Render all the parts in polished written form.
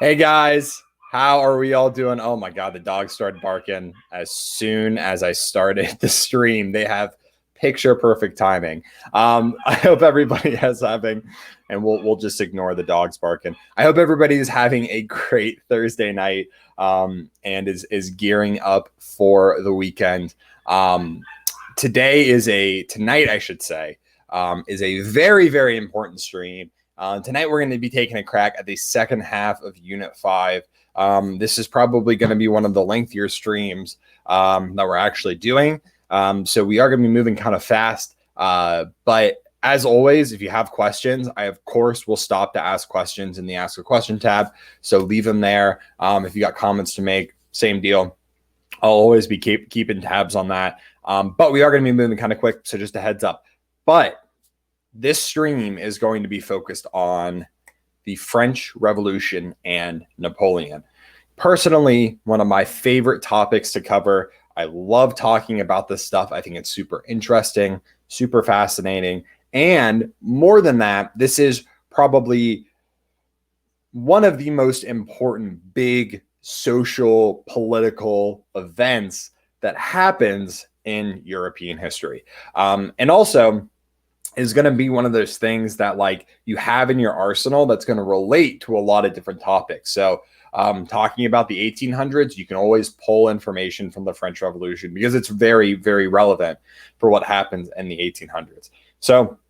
Hey guys, how are we all doing? Oh my God, the dogs started barking as soon as I started the stream. They have picture perfect timing. I hope everybody is having, and we'll just ignore the dogs barking. I hope everybody is having a great Thursday night and is gearing up for the weekend. Tonight I should say, is a very, very important stream. Tonight, we're going to be taking a crack at the second half of Unit 5. This is probably going to be one of the lengthier streams that we're actually doing. So we are going to be moving kind of fast. But as always, if you have questions, I, of course, will stop to ask questions in the Ask a Question tab. So leave them there. If you got comments to make, same deal. I'll always be keeping tabs on that. But we are going to be moving kind of quick. So just a heads up. But this stream is going to be focused on the French Revolution and Napoleon. Personally, one of my favorite topics to cover. I love talking about this stuff. I think it's super interesting, super fascinating. And more than that, this is probably one of the most important big social, political events that happens in European history. And also, is going to be one of those things that like you have in your arsenal that's going to relate to a lot of different topics. So talking about the 1800s, you can always pull information from the French Revolution because it's very, very relevant for what happens in the 1800s. So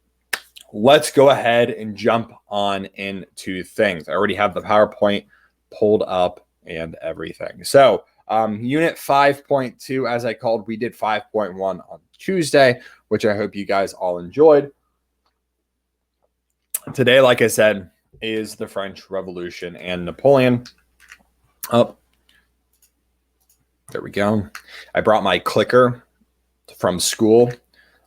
let's go ahead and jump on into things. I already have the PowerPoint pulled up and everything. So Unit 5.2, as I called, we did 5.1 on Tuesday, which I hope you guys all enjoyed. Today, like I said, is the French Revolution and Napoleon. Oh, there we go. I brought my clicker from school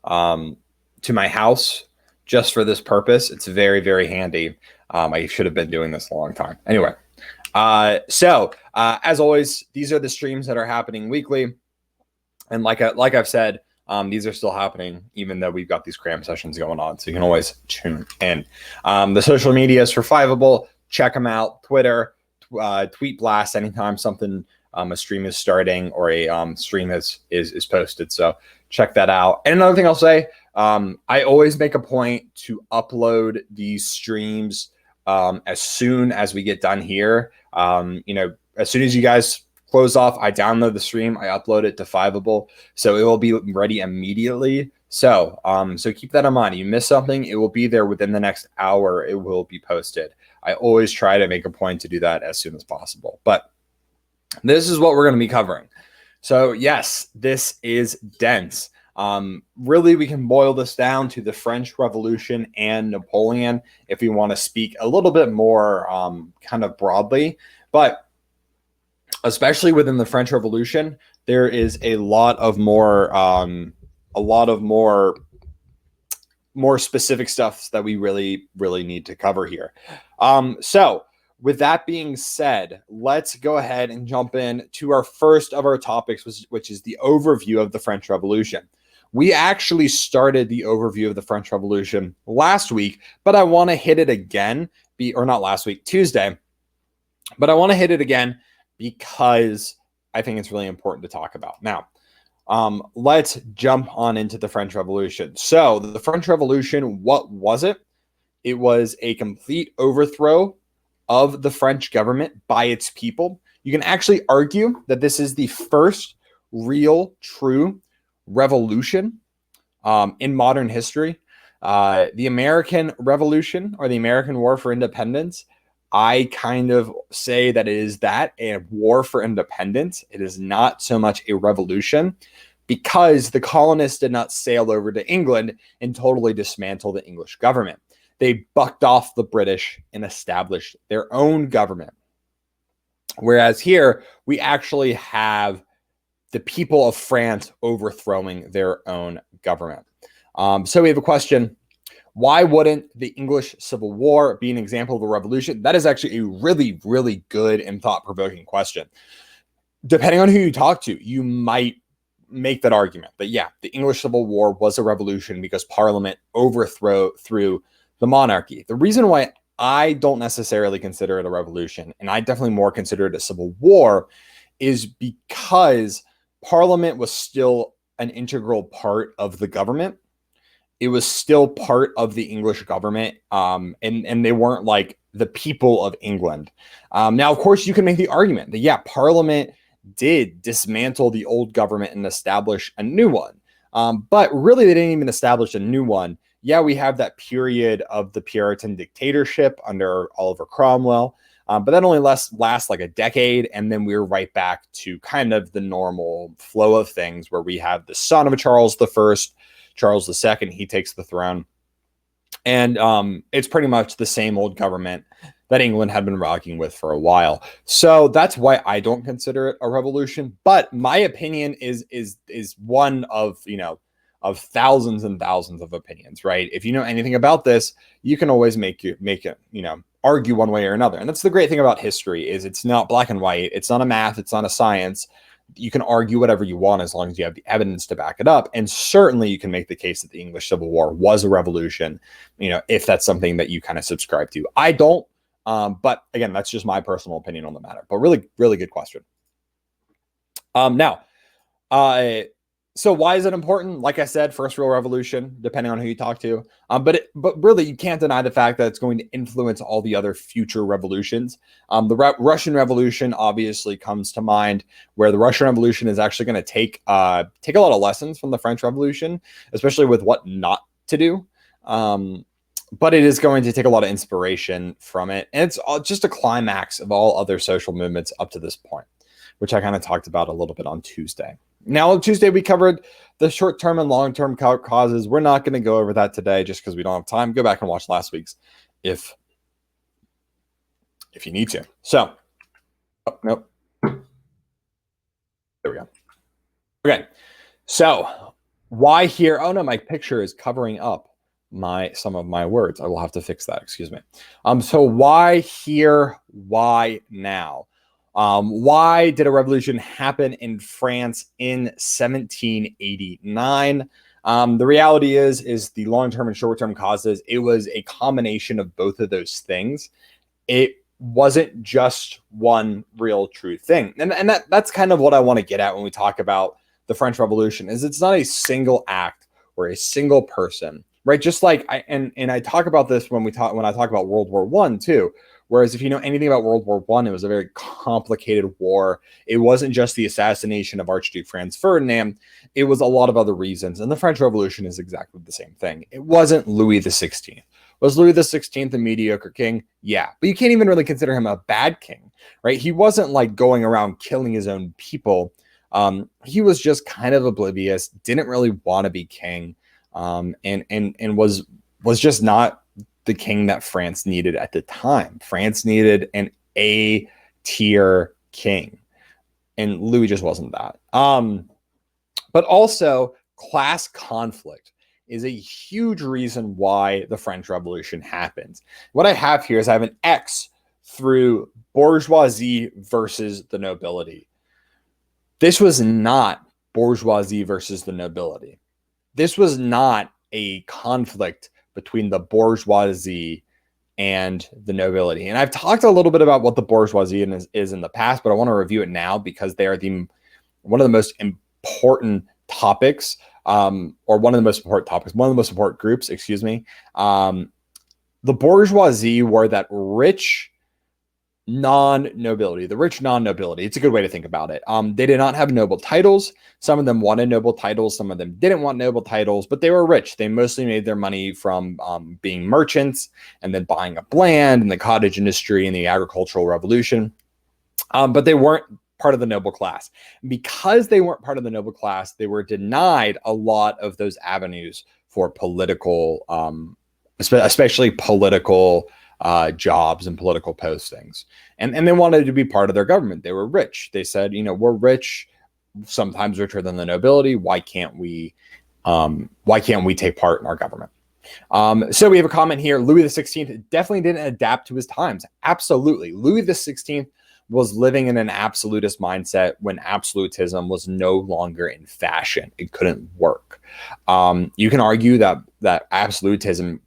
to my house just for this purpose. It's very, very handy. I should have been doing this a long time. Anyway, so as always, these are the streams that are happening weekly. And like I've said, these are still happening, even though we've got these CRAM sessions going on. So you can always tune in. The social medias for Fiveable, check them out. Twitter, tweet blast anytime something, a stream is starting or a stream is posted. So check that out. And another thing I'll say, I always make a point to upload these streams as soon as we get done here. As soon as you guys close off, I download the stream, I upload it to Fiveable, so it will be ready immediately. So keep that in mind. You miss something, it will be there within the next hour. It will be posted. I always try to make a point to do that as soon as possible. But this is what we're going to be covering. So yes, this is dense. Really, we can boil this down to the French Revolution and Napoleon if we want to speak a little bit more kind of broadly. But especially within the French Revolution, there is a lot of more specific stuff that we really, really need to cover here. So with that being said, let's go ahead and jump in to our first of our topics, which is the overview of the French Revolution. We actually started the overview of the French Revolution last week, but I want to hit it again, or not last week, Tuesday, but I want to hit it again because I think it's really important to talk about. Now, let's jump on into the French Revolution. So the French Revolution, what was it? It was a complete overthrow of the French government by its people. You can actually argue that this is the first real, true revolution in modern history. The American Revolution or the American War for Independence, I kind of say that it is that, a war for independence. It is not so much a revolution because the colonists did not sail over to England and totally dismantle the English government. They bucked off the British and established their own government. Whereas here, we actually have the people of France overthrowing their own government. So we have a question. Why wouldn't the English Civil War be an example of a revolution? That is actually a really, really good and thought-provoking question. Depending on who you talk to, you might make that argument. But yeah, the English Civil War was a revolution because Parliament overthrew the monarchy. The reason why I don't necessarily consider it a revolution, and I definitely more consider it a civil war, is because Parliament was still an integral part of the government. It was still part of the English government, and they weren't like the people of England. Now, of course, you can make the argument that, yeah, Parliament did dismantle the old government and establish a new one. But really, they didn't even establish a new one. Yeah, we have that period of the Puritan dictatorship under Oliver Cromwell, but that only lasts like a decade, and then we're right back to kind of the normal flow of things where we have the son of Charles I, Charles II, he takes the throne. And it's pretty much the same old government that England had been rocking with for a while. So that's why I don't consider it a revolution. But my opinion is one of, of thousands and thousands of opinions, right? If you know anything about this, you can always make it, argue one way or another. And that's the great thing about history, is it's not black and white. It's not a math. It's not a science. You can argue whatever you want as long as you have the evidence to back it up. And certainly you can make the case that the English Civil War was a revolution, if that's something that you kind of subscribe to. I don't, but again, that's just my personal opinion on the matter. But really, really good question. So why is it important? Like I said, first real revolution, depending on who you talk to. But really, you can't deny the fact that it's going to influence all the other future revolutions. The Russian Revolution obviously comes to mind, where the Russian Revolution is actually going to take a lot of lessons from the French Revolution, especially with what not to do. But it is going to take a lot of inspiration from it. And it's just a climax of all other social movements up to this point, which I kind of talked about a little bit on Tuesday. Now, on Tuesday, we covered the short-term and long-term causes. We're not going to go over that today just because we don't have time. Go back and watch last week's if you need to. So, nope. There we go. Okay. So, why here? Oh, no, my picture is covering up some of my words. I will have to fix that. Excuse me. So, why here? Why now? Why did a revolution happen in France in 1789? The reality is the long-term and short-term causes. It was a combination of both of those things. It wasn't just one real true thing. And that's kind of what I want to get at when we talk about the French Revolution, is it's not a single act or a single person, right? Just like I talk about this when I talk about World War I too. Whereas if you know anything about World War I, it was a very complicated war. It wasn't just the assassination of Archduke Franz Ferdinand. It was a lot of other reasons. And the French Revolution is exactly the same thing. It wasn't Louis XVI. Was Louis XVI a mediocre king? Yeah. But you can't even really consider him a bad king, right? He wasn't like going around killing his own people. He was just kind of oblivious, didn't really want to be king, and was just not the king that France needed at the time. France needed an A-tier king, and Louis just wasn't that. But also, class conflict is a huge reason why the French Revolution happens. What I have here is I have an X through bourgeoisie versus the nobility. This was not bourgeoisie versus the nobility. This was not a conflict between the bourgeoisie and the nobility. And I've talked a little bit about what the bourgeoisie is in the past, but I want to review it now because they are one of the most important topics, or one of the most important groups, excuse me. The bourgeoisie were that rich non-nobility, the rich non-nobility. It's a good way to think about it. They did not have noble titles. Some of them wanted noble titles. Some of them didn't want noble titles, but they were rich. They mostly made their money from being merchants and then buying up land and the cottage industry and the agricultural revolution. But they weren't part of the noble class. Because they weren't part of the noble class, they were denied a lot of those avenues for political, especially political jobs and political postings. And they wanted to be part of their government. They were rich. They said, we're rich, sometimes richer than the nobility. Why can't we take part in our government? So we have a comment here. Louis XVI definitely didn't adapt to his times. Absolutely. Louis XVI was living in an absolutist mindset when absolutism was no longer in fashion. It couldn't work. You can argue that absolutism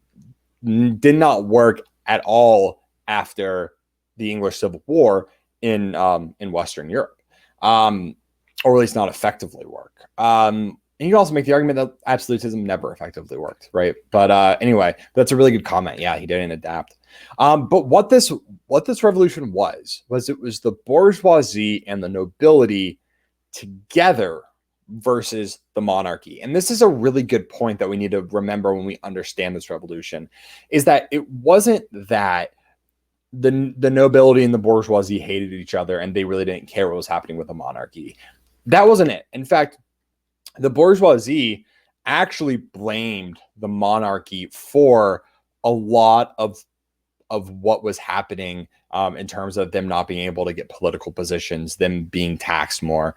did not work at all after the English Civil War in Western Europe, or at least not effectively work. And you can also make the argument that absolutism never effectively worked, right? But anyway, that's a really good comment. Yeah, he didn't adapt. But what this revolution was it was the bourgeoisie and the nobility together versus the monarchy. And this is a really good point that we need to remember when we understand this revolution, is that it wasn't that the nobility and the bourgeoisie hated each other and they really didn't care what was happening with the monarchy. That wasn't it. In fact, the bourgeoisie actually blamed the monarchy for a lot of what was happening in terms of them not being able to get political positions, them being taxed more.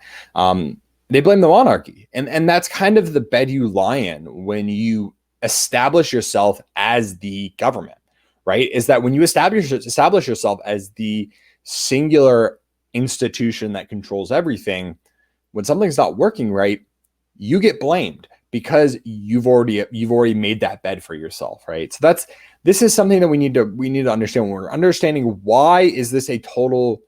They blame the monarchy. And that's kind of the bed you lie in when you establish yourself as the government, right? Is that when you establish yourself as the singular institution that controls everything, when something's not working right, you get blamed because you've already made that bed for yourself, right? So this is something that we need to understand when we're understanding why is this a total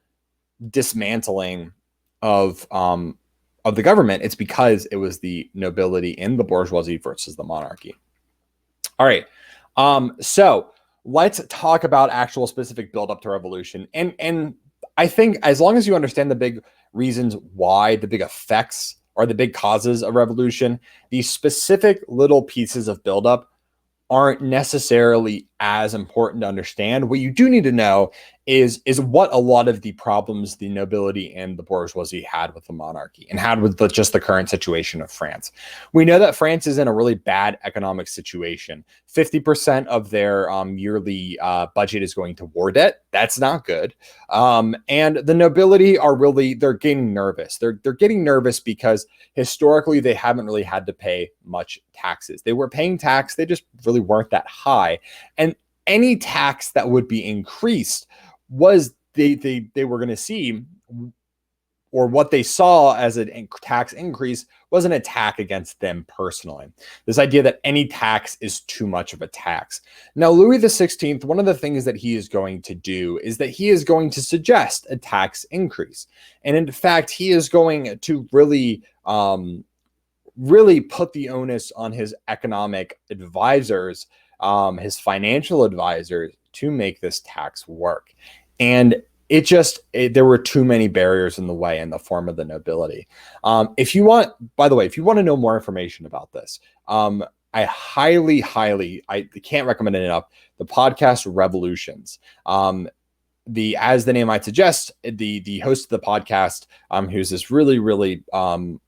dismantling of the government. It's because it was the nobility and the bourgeoisie versus the monarchy. All right. So let's talk about actual specific buildup to revolution. And I think as long as you understand the big reasons why, the big effects or the big causes of revolution, these specific little pieces of buildup aren't necessarily as important to understand. What you do need to know is what a lot of the problems the nobility and the bourgeoisie had with the monarchy and had with just the current situation of France. We know that France is in a really bad economic situation. 50% of their yearly budget is going to war debt. That's not good. And the nobility they're getting nervous. They're getting nervous because historically they haven't really had to pay much taxes. They were paying tax, they just really weren't that high. And any tax that would be increased was they were going to see, or what they saw as a tax increase was an attack against them personally. This idea that any tax is too much of a tax. Now, Louis XVI, one of the things that he is going to do is that he is going to suggest a tax increase. And in fact, he is going to really put the onus on his economic advisors, his financial advisors, to make this tax work. And there were too many barriers in the way in the form of the nobility. If you want to know more information about this, I highly, I can't recommend it enough, the podcast Revolutions. As the name might suggest, the host of the podcast, who's this really, really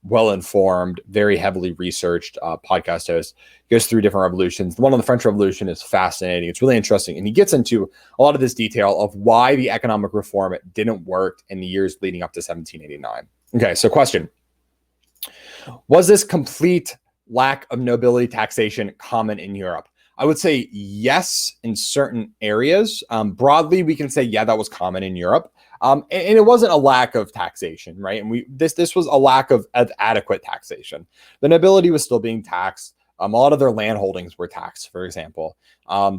well-informed, very heavily researched podcast host, goes through different revolutions. The one on the French Revolution is fascinating. It's really interesting. And he gets into a lot of this detail of why the economic reform didn't work in the years leading up to 1789. Okay, so question. Was this complete lack of nobility taxation common in Europe? I would say yes, in certain areas. Broadly, we can say, yeah, that was common in Europe. And it wasn't a lack of taxation, right? And this was a lack of adequate taxation. The nobility was still being taxed. A lot of their land holdings were taxed, for example.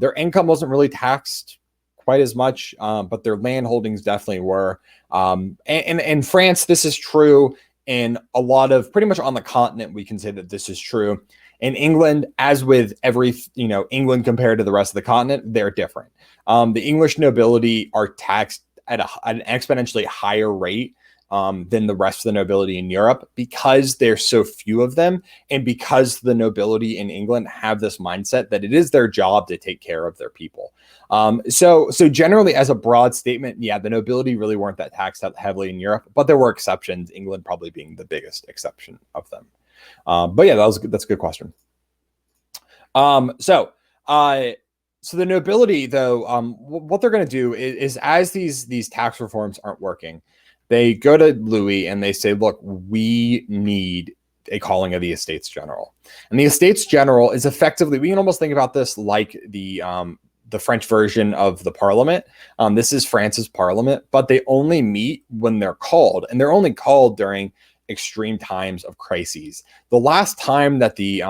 Their income wasn't really taxed quite as much, but their land holdings definitely were. And in France, this is true. In a lot of, pretty much on the continent, we can say that this is true. In England, as with England compared to the rest of the continent, they're different. The English nobility are taxed at an exponentially higher rate than the rest of the nobility in Europe because there's so few of them, and because the nobility in England have this mindset that it is their job to take care of their people. So generally, as a broad statement, yeah, the nobility really weren't that taxed heavily in Europe, but there were exceptions, England probably being the biggest exception of them. But yeah, that's a good question. So the nobility, though, what they're going to do is as these tax reforms aren't working, they go to Louis and they say, look, we need a calling of the Estates General. And the Estates General is effectively, we can almost think about this like the French version of the Parliament. This is France's Parliament, but they only meet when they're called, and they're only called during extreme times of crises. The last time that the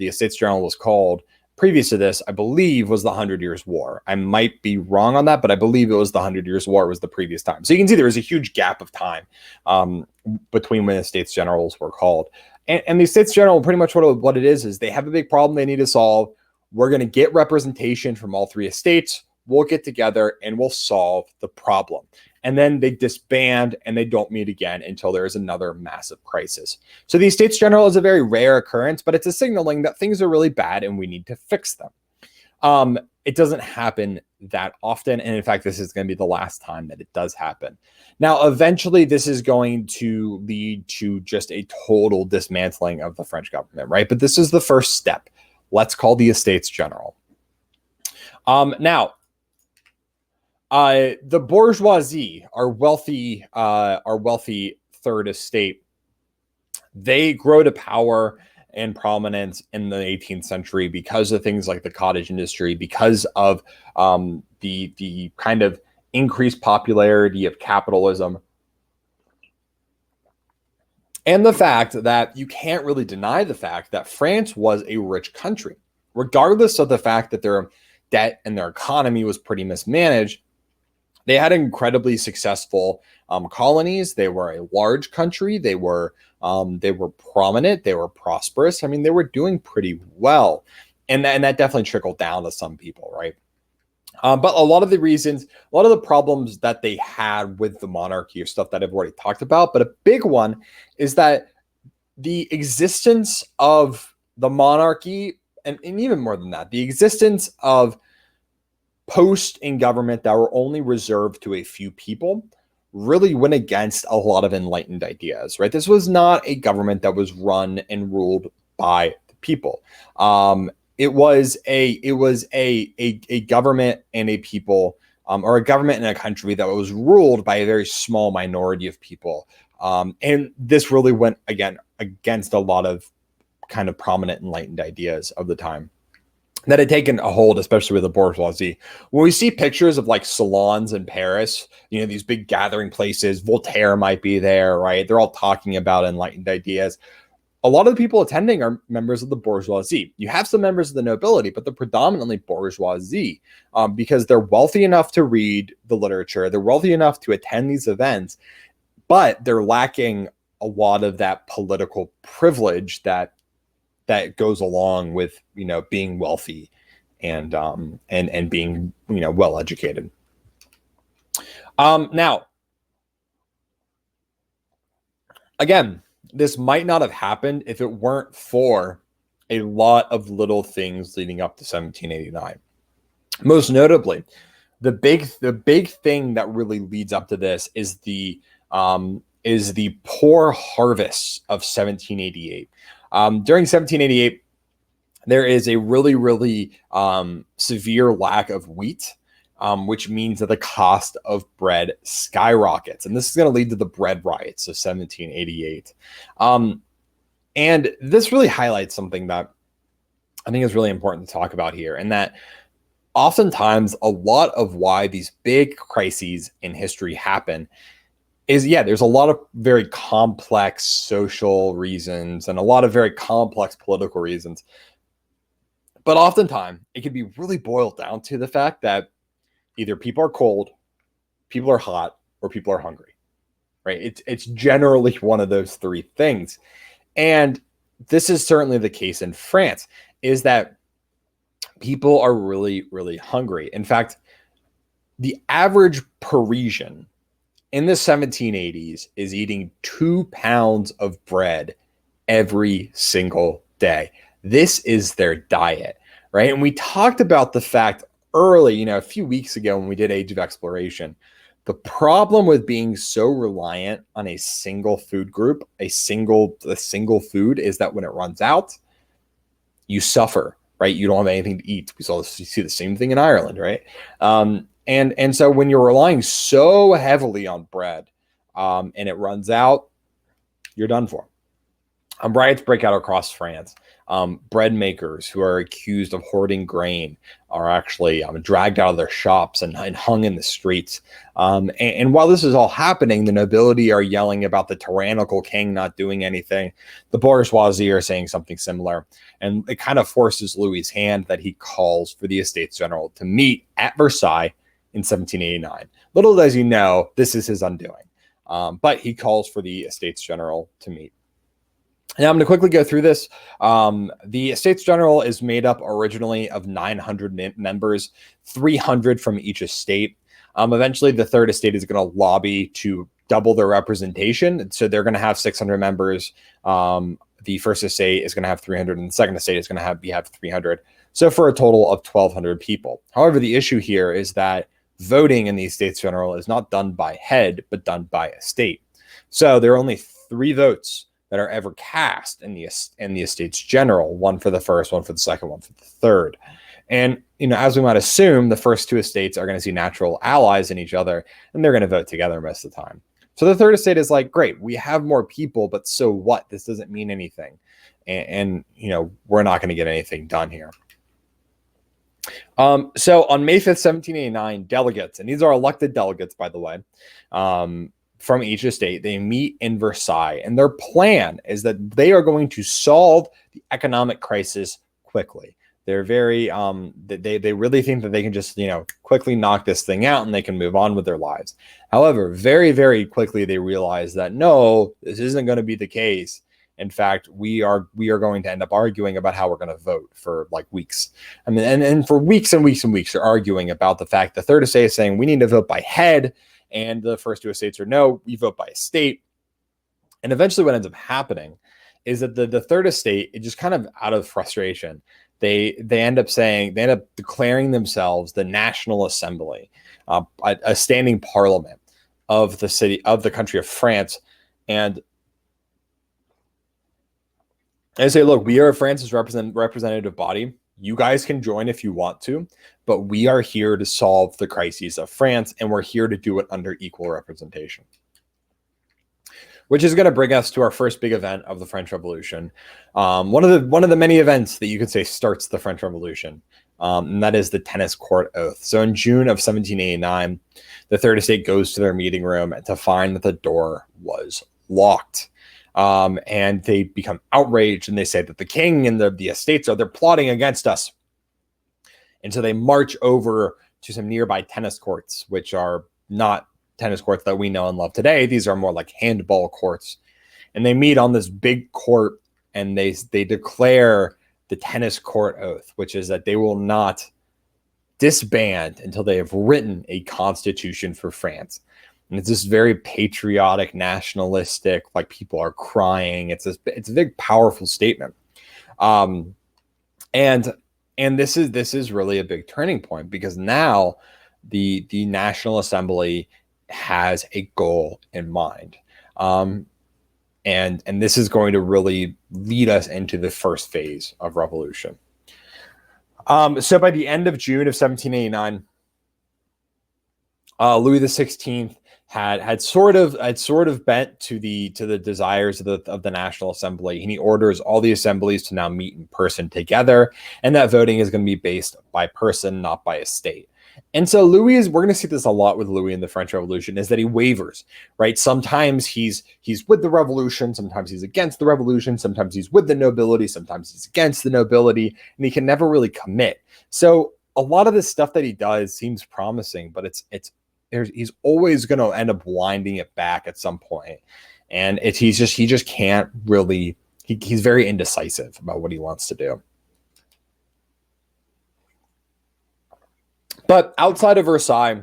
Estates General was called previous to this, I believe, was the 100 Years' War. I might be wrong on that, but I believe it was the 100 Years' War was the previous time. So you can see there was a huge gap of time between when the States Generals were called. And the States General, pretty much what it is they have a big problem they need to solve. We're going to get representation from all three estates. We'll get together and we'll solve the problem. And then they disband and they don't meet again until there is another massive crisis. So the Estates General is a very rare occurrence, but it's a signaling that things are really bad and we need to fix them. It doesn't happen that often. And in fact, this is going to be the last time that it does happen. Now, eventually, this is going to lead to just a total dismantling of the French government, right? But this is the first step. Let's call the Estates General. Now, the bourgeoisie, our wealthy third estate, they grow to power and prominence in the 18th century because of things like the cottage industry, because of the kind of increased popularity of capitalism, and the fact that you can't really deny the fact that France was a rich country, regardless of the fact that their debt and their economy was pretty mismanaged. They had incredibly successful colonies. They were a large country. They were prominent. They were prosperous. I mean, they were doing pretty well, and that definitely trickled down to some people, right? But a lot of the problems that they had with the monarchy are stuff that I've already talked about. But a big one is that the existence of the monarchy, and even more than that, the existence of posts in government that were only reserved to a few people really went against a lot of enlightened ideas, right? This was not a government that was run and ruled by the people. It was a government and a people, or a government in a country that was ruled by a very small minority of people. And this really went against a lot of kind of prominent enlightened ideas of the time that had taken a hold, especially with the bourgeoisie. When we see pictures of like salons in Paris, these big gathering places, Voltaire might be there, right? They're all talking about enlightened ideas. A lot of the people attending are members of the bourgeoisie. You have some members of the nobility, but they're predominantly bourgeoisie because they're wealthy enough to read the literature. They're wealthy enough to attend these events, but they're lacking a lot of that political privilege that goes along with being wealthy and being well educated. Now, again, this might not have happened if it weren't for a lot of little things leading up to 1789. Most notably, the big thing that really leads up to this is the poor harvests of 1788. During 1788, there is a really, really severe lack of wheat, which means that the cost of bread skyrockets. And this is going to lead to the bread riots of 1788. And this really highlights something that I think is really important to talk about here, and that oftentimes a lot of why these big crises in history happen is, there's a lot of very complex social reasons and a lot of very complex political reasons. But oftentimes it can be really boiled down to the fact that either people are cold, people are hot, or people are hungry, right? It's generally one of those three things. And this is certainly the case in France, is that people are really, really hungry. In fact, the average Parisian in the 1780s is eating 2 pounds of bread every single day. This is their diet, right? And we talked about the fact early, a few weeks ago when we did Age of Exploration. The problem with being so reliant on a single food group, a single food, is that when it runs out, you suffer, right? You don't have anything to eat. We see the same thing in Ireland, right? And so when you're relying so heavily on bread and it runs out, you're done for. Riots break out across France. Bread makers who are accused of hoarding grain are actually dragged out of their shops and hung in the streets. And while this is all happening, the nobility are yelling about the tyrannical king not doing anything. The bourgeoisie are saying something similar. And it kind of forces Louis's hand that he calls for the Estates General to meet at Versailles in 1789. Little does he know, this is his undoing. But he calls for the Estates General to meet. Now, I'm going to quickly go through this. The Estates General is made up originally of 900 members, 300 from each estate. Eventually, the third estate is going to lobby to double their representation. So they're going to have 600 members. The first estate is going to have 300, and the second estate is going to have 300. So for a total of 1,200 people. However, the issue here is that voting in the Estates General is not done by head, but done by estate. So there are only 3 votes that are ever cast in the Estates General, one for the first, one for the second, one for the third. And, as we might assume, the first 2 estates are going to see natural allies in each other, and they're going to vote together most of the time. So the third estate is like, great, we have more people, but so what? This doesn't mean anything. And we're not going to get anything done here. So on May 5th, 1789, delegates, and these are elected delegates, by the way, from each estate, they meet in Versailles, and their plan is that they are going to solve the economic crisis quickly. They're very, they really think that they can just, quickly knock this thing out and they can move on with their lives. However, very, very quickly, they realize that no, this isn't going to be the case. In fact, we are going to end up arguing about how we're going to vote for like weeks. I mean, and for weeks and weeks and weeks, they're arguing about the fact the third estate is saying we need to vote by head, and the first 2 estates are no, we vote by estate. And eventually, what ends up happening is that the third estate, it just kind of out of frustration, they end up declaring themselves the National Assembly, a standing parliament of the country of France, and they say, look, we are France's representative body. You guys can join if you want to, but we are here to solve the crises of France, and we're here to do it under equal representation. Which is going to bring us to our first big event of the French Revolution. One of the many events that you could say starts the French Revolution, and that is the tennis court oath. So in June of 1789, the third estate goes to their meeting room to find that the door was locked. And they become outraged, and they say that the king and the estates they're plotting against us. And so they march over to some nearby tennis courts, which are not tennis courts that we know and love today. These are more like handball courts. And they meet on this big court, and they declare the tennis court oath, which is that they will not disband until they have written a constitution for France. And it's this very patriotic, nationalistic, like people are crying. It's a big, powerful statement. And this is really a big turning point, because now the National Assembly has a goal in mind. And this is going to really lead us into the first phase of revolution. So by the end of June of 1789, Louis XVI had sort of bent to the desires of the National Assembly, and he orders all the assemblies to now meet in person together, and that voting is going to be based by person, not by estate. And so we're going to see this a lot with Louis in the French Revolution, is that he wavers, right? Sometimes he's with the revolution, sometimes he's against the revolution, sometimes he's with the nobility, sometimes he's against the nobility, and he can never really commit. So a lot of this stuff that he does seems promising, but he's always going to end up winding it back at some point. And he just can't really, he's very indecisive about what he wants to do. But outside of Versailles,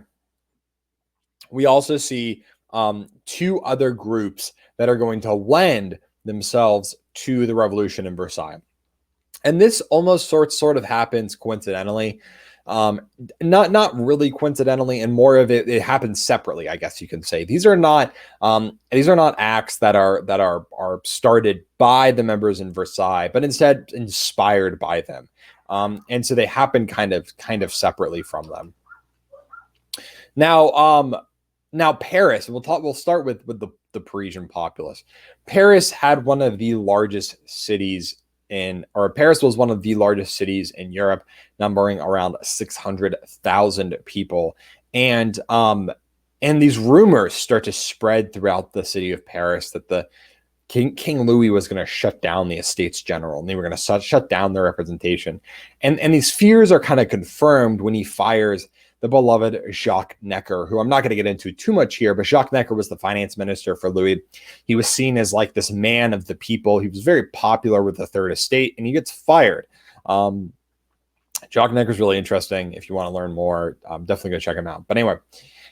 we also see 2 other groups that are going to lend themselves to the revolution in Versailles. And this almost sort of happens coincidentally. Not really coincidentally, and more of it happens separately, I guess you can say. These are not acts that are started by the members in Versailles, but instead inspired by them. And so they happen kind of separately from them. Now Paris, we'll start with the Parisian populace. Paris had one of the largest cities Paris was one of the largest cities in Europe, numbering around 600,000 people. And these rumors start to spread throughout the city of Paris that the King Louis was going to shut down the Estates General, and they were going to shut down their representation. And these fears are kind of confirmed when he fires the beloved Jacques Necker, who I'm not going to get into too much here, but Jacques Necker was the finance minister for Louis. He was seen as like this man of the people. He was very popular with the Third Estate, and he gets fired. Jacques Necker is really interesting. If you want to learn more, definitely go check him out. But anyway,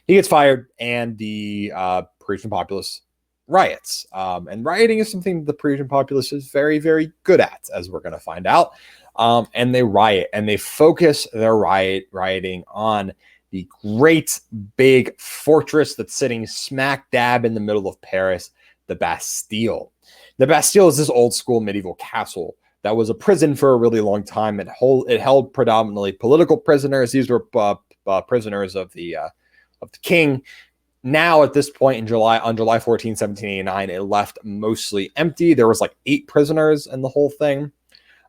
he gets fired, and the Parisian populace riots. And rioting is something the Parisian populace is very, very good at, as we're going to find out. And they riot, and they focus their rioting on the great big fortress that's sitting smack dab in the middle of Paris, the Bastille. The Bastille is this old school medieval castle that was a prison for a really long time. It held predominantly political prisoners. These were prisoners of the king. Now, at this point on July 14, 1789, it left mostly empty. There was like 8 prisoners in the whole thing.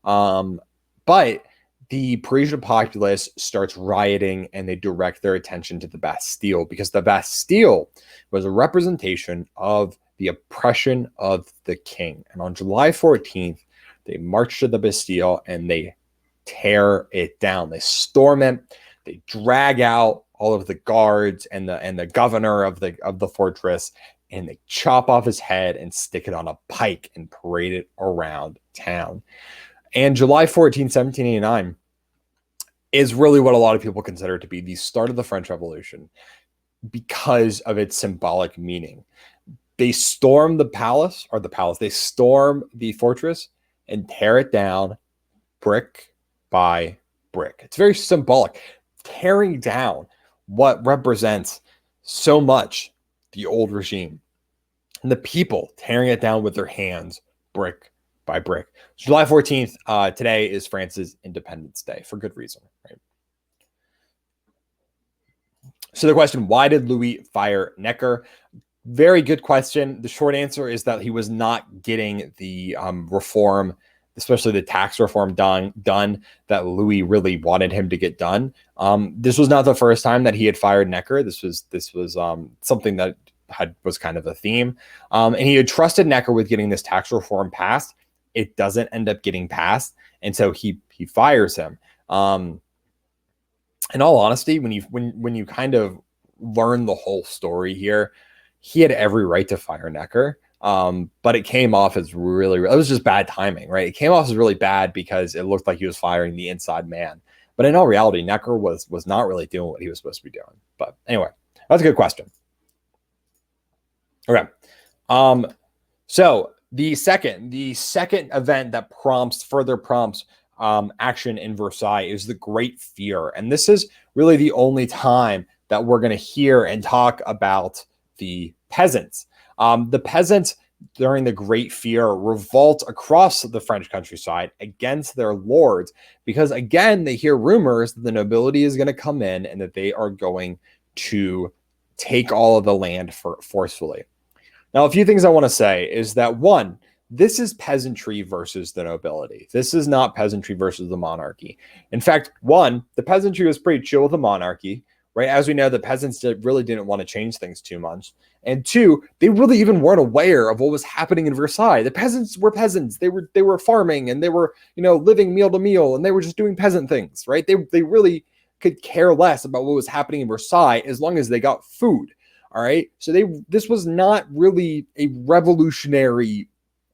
But the Parisian populace starts rioting, and they direct their attention to the Bastille, because the Bastille was a representation of the oppression of the king. And on July 14th, they march to the Bastille and they tear it down. They storm it. They drag out all of the guards and the governor of the fortress, and they chop off his head and stick it on a pike and parade it around town. And July 14, 1789 is really what a lot of people consider to be the start of the French Revolution because of its symbolic meaning. They storm they storm the fortress and tear it down brick by brick. It's very symbolic. Tearing down what represents so much the old regime, and the people tearing it down with their hands brick by brick. July 14th, today is France's Independence Day, for good reason, right? So the question, why did Louis fire Necker? Very good question. The short answer is that he was not getting the reform, especially the tax reform done that Louis really wanted him to get done. This was not the first time that he had fired Necker. This was something that was kind of a theme. And he had trusted Necker with getting this tax reform passed. It doesn't end up getting passed, and so he fires him. In all honesty, when you kind of learn the whole story here, he had every right to fire Necker. But it came off as it was just bad timing, right? It came off as really bad because it looked like he was firing the inside man. But in all reality, Necker was not really doing what he was supposed to be doing. But anyway, that's a good question. Okay. So the second event that further prompts action in Versailles is the Great Fear. And this is really the only time that we're going to hear and talk about the peasants. The peasants during the Great Fear revolt across the French countryside against their lords because, again, they hear rumors that the nobility is going to come in and that they are going to take all of the land forcefully. Now, a few things I want to say is that, one, this is peasantry versus the nobility. This is not peasantry versus the monarchy. In fact, one, the peasantry was pretty chill with the monarchy, right? As we know, the peasants really didn't want to change things too much. And two, they really even weren't aware of what was happening in Versailles. The peasants were peasants. They were farming, and they were, living meal to meal, and they were just doing peasant things, right? They really could care less about what was happening in Versailles as long as they got food. All right. So this was not really a revolutionary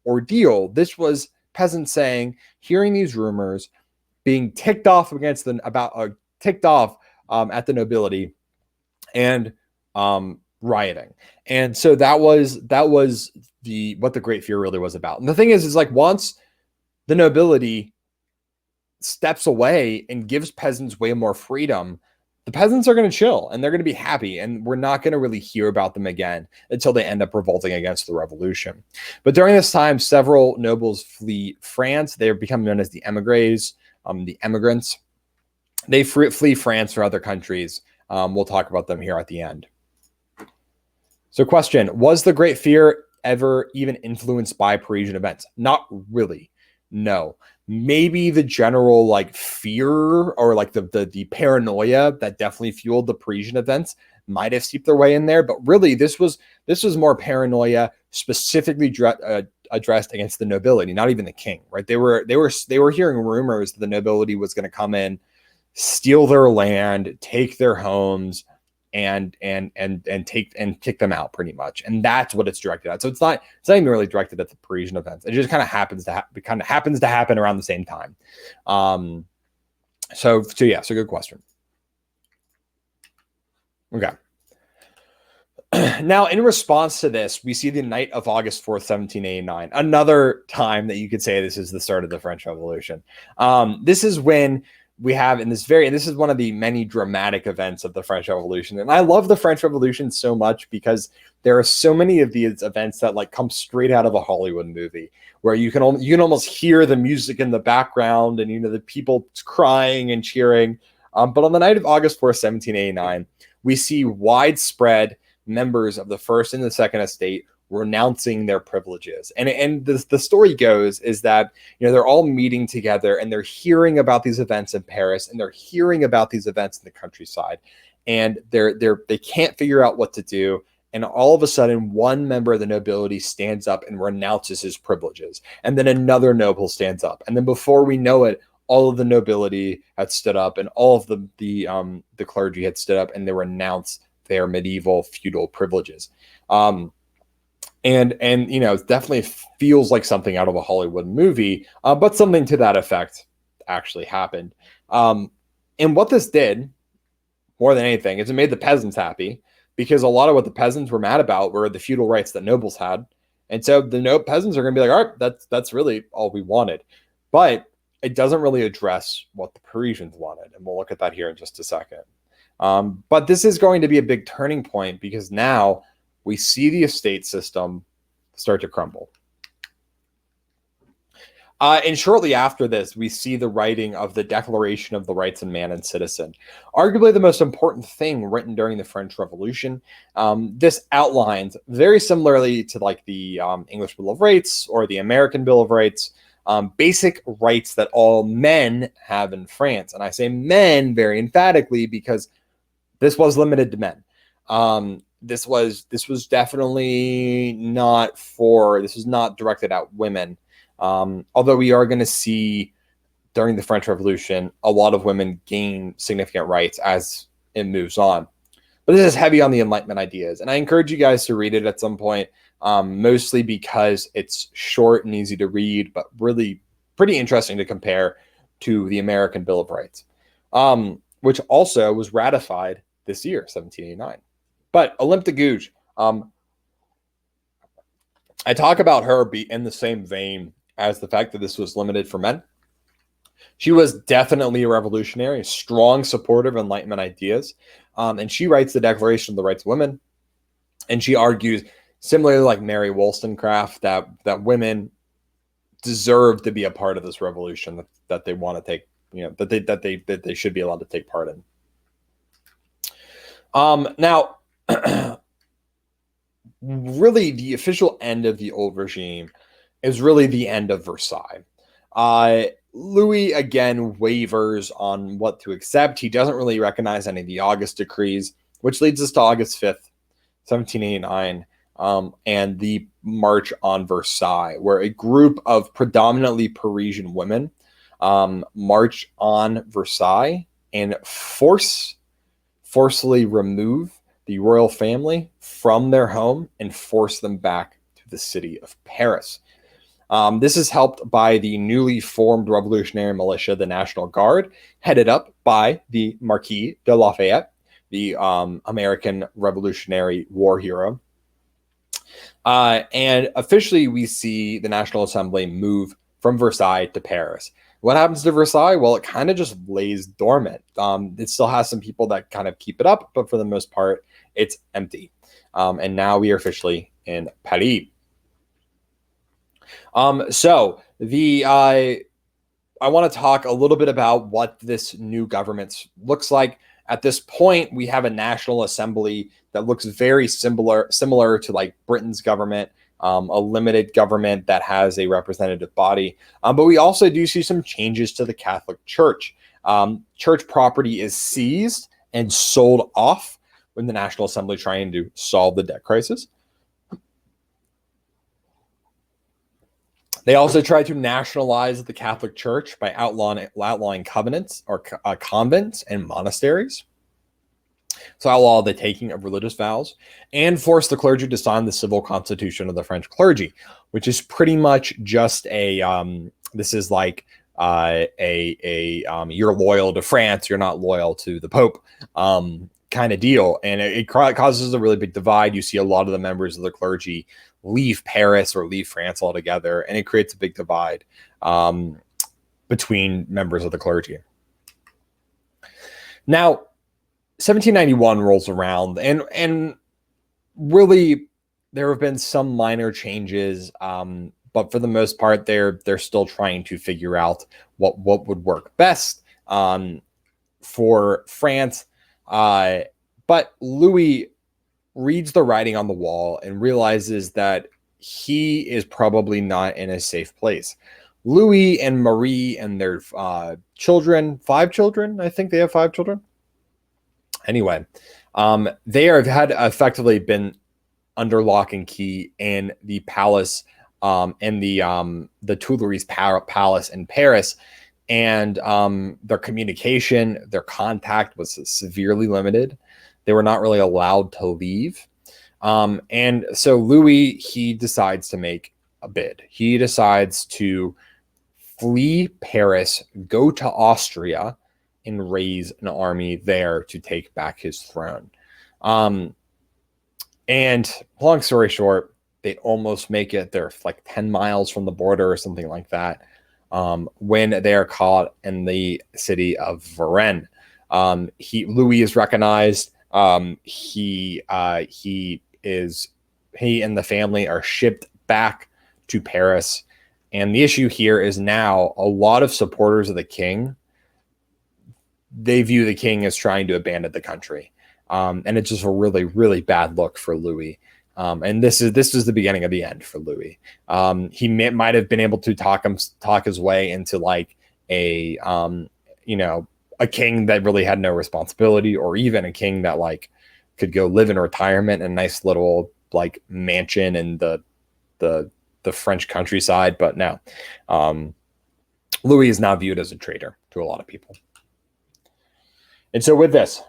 ordeal. This was peasants hearing these rumors, being ticked off at the nobility, and rioting. And so that was what the Great Fear really was about. And the thing is like once the nobility steps away and gives peasants way more freedom, the peasants are going to chill and they're going to be happy, and we're not going to really hear about them again until they end up revolting against the revolution. But during this time, several nobles flee France. They become known as the émigrés, the emigrants. They flee France or other countries. We'll talk about them here at the end. So question, was the Great Fear ever even influenced by Parisian events? Not really. No. Maybe the general like fear or like the paranoia that definitely fueled the Parisian events might have seeped their way in there, but really this was more paranoia specifically addressed against the nobility, not even the king, right? They were hearing rumors that the nobility was going to come in, steal their land, take their homes, and kick them out pretty much, and that's what it's directed at. So it's not even really directed at the Parisian events. It just kind of happens to happen around the same time. So yeah, so good question. Okay. Now, in response to this, we see the night of August 4th, 1789, another time that you could say this is the start of the French Revolution. This is when we have this is one of the many dramatic events of the French Revolution. And I love the French Revolution so much because there are so many of these events that like come straight out of a Hollywood movie, where you can almost hear the music in the background and, the people crying and cheering. But on the night of August 4th, 1789, we see widespread members of the First and the Second Estate renouncing their privileges. And the story goes is that, they're all meeting together and they're hearing about these events in Paris and they're hearing about these events in the countryside, and they can't figure out what to do. And all of a sudden, one member of the nobility stands up and renounces his privileges. And then another noble stands up. And then before we know it, all of the nobility had stood up and all of the clergy had stood up and they renounced their medieval feudal privileges. And it definitely feels like something out of a Hollywood movie, but something to that effect actually happened. And what this did, more than anything, is it made the peasants happy, because a lot of what the peasants were mad about were the feudal rights that nobles had. And so the peasants are going to be like, all right, that's really all we wanted. But it doesn't really address what the Parisians wanted. And we'll look at that here in just a second. But this is going to be a big turning point, because now we see the estate system start to crumble. And shortly after this, we see the writing of the Declaration of the Rights of Man and Citizen, arguably the most important thing written during the French Revolution. This outlines, very similarly to like the English Bill of Rights or the American Bill of Rights, basic rights that all men have in France. And I say men very emphatically because this was limited to men. This was definitely this was not directed at women. Although we are going to see during the French Revolution a lot of women gain significant rights as it moves on. But this is heavy on the Enlightenment ideas, and I encourage you guys to read it at some point, mostly because it's short and easy to read, but really pretty interesting to compare to the American Bill of Rights, which also was ratified this year, 1789. But Olympe de Gouges, I talk about her be in the same vein as the fact that this was limited for men. She was definitely a revolutionary, a strong supporter of Enlightenment ideas. And she writes the Declaration of the Rights of Women. And she argues, similarly like Mary Wollstonecraft, that women deserve to be a part of this revolution that they want to take, that they should be allowed to take part in. Now, really, the official end of the old regime is really the end of Versailles. Louis, again, wavers on what to accept. He doesn't really recognize any of the August decrees, which leads us to August 5th, 1789, and the March on Versailles, where a group of predominantly Parisian women march on Versailles and forcefully remove the royal family from their home and force them back to the city of Paris. This is helped by the newly formed revolutionary militia, the National Guard, headed up by the Marquis de Lafayette, the American Revolutionary War hero. And officially, we see the National Assembly move from Versailles to Paris. What happens to Versailles? Well, it kind of just lays dormant. It still has some people that kind of keep it up, but for the most part, it's empty. And now we are officially in Paris. So I want to talk a little bit about what this new government looks like. At this point, we have a National Assembly that looks very similar to like Britain's government. a limited government that has a representative body. But we also do see some changes to the Catholic Church. Church property is seized and sold off when the National Assembly trying to solve the debt crisis. They also tried to nationalize the Catholic Church by outlawing covenants or convents and monasteries. So outlaw the taking of religious vows and force the clergy to sign the civil constitution of the French clergy, which is pretty much just a this is like you're loyal to France, you're not loyal to the Pope kind of deal. And it causes a really big divide. You see a lot of the members of the clergy leave Paris or leave France altogether, and it creates a big divide between members of the clergy. Now, 1791 rolls around, and really there have been some minor changes, but for the most part, they're still trying to figure out what would work best for France. But Louis reads the writing on the wall and realizes that he is probably not in a safe place. Louis and Marie and their children, 5 children, I think they have 5 children. Anyway, they had effectively been under lock and key in the palace, in the Tuileries Palace in Paris, and their communication, their contact was severely limited. They were not really allowed to leave. And so Louis, he decides to make a bid. He decides to flee Paris, go to Austria, and raise an army there to take back his throne. And long story short, they almost make it. They're like 10 miles from the border or something like that, when they are caught in the city of Varennes. Louis is recognized. He and the family are shipped back to Paris. And the issue here is now a lot of supporters of the king, they view the king as trying to abandon the country. And it's just a really, really bad look for Louis. And this is the beginning of the end for Louis. He might have been able to talk his way into like a king that really had no responsibility, or even a king that like could go live in retirement in a nice little like mansion in the French countryside. But no, Louis is now viewed as a traitor to a lot of people. And so with this,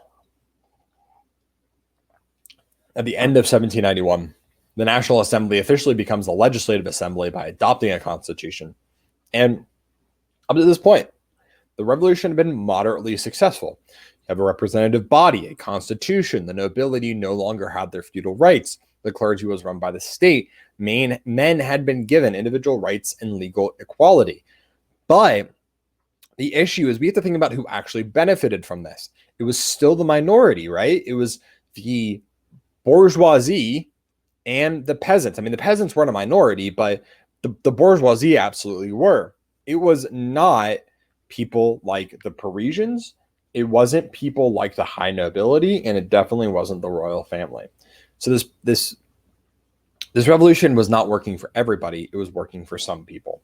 at the end of 1791, the National Assembly officially becomes the legislative assembly by adopting a constitution. And up to this point, the revolution had been moderately successful. You have a representative body, a constitution. The nobility no longer had their feudal rights. The clergy was run by the state. Men had been given individual rights and legal equality. But the issue is we have to think about who actually benefited from this. It was still the minority, right? It was the bourgeoisie and the peasants. I mean, the peasants weren't a minority, but the bourgeoisie absolutely were. It was not people like the Parisians. It wasn't people like the high nobility, and it definitely wasn't the royal family. So this revolution was not working for everybody. It was working for some people.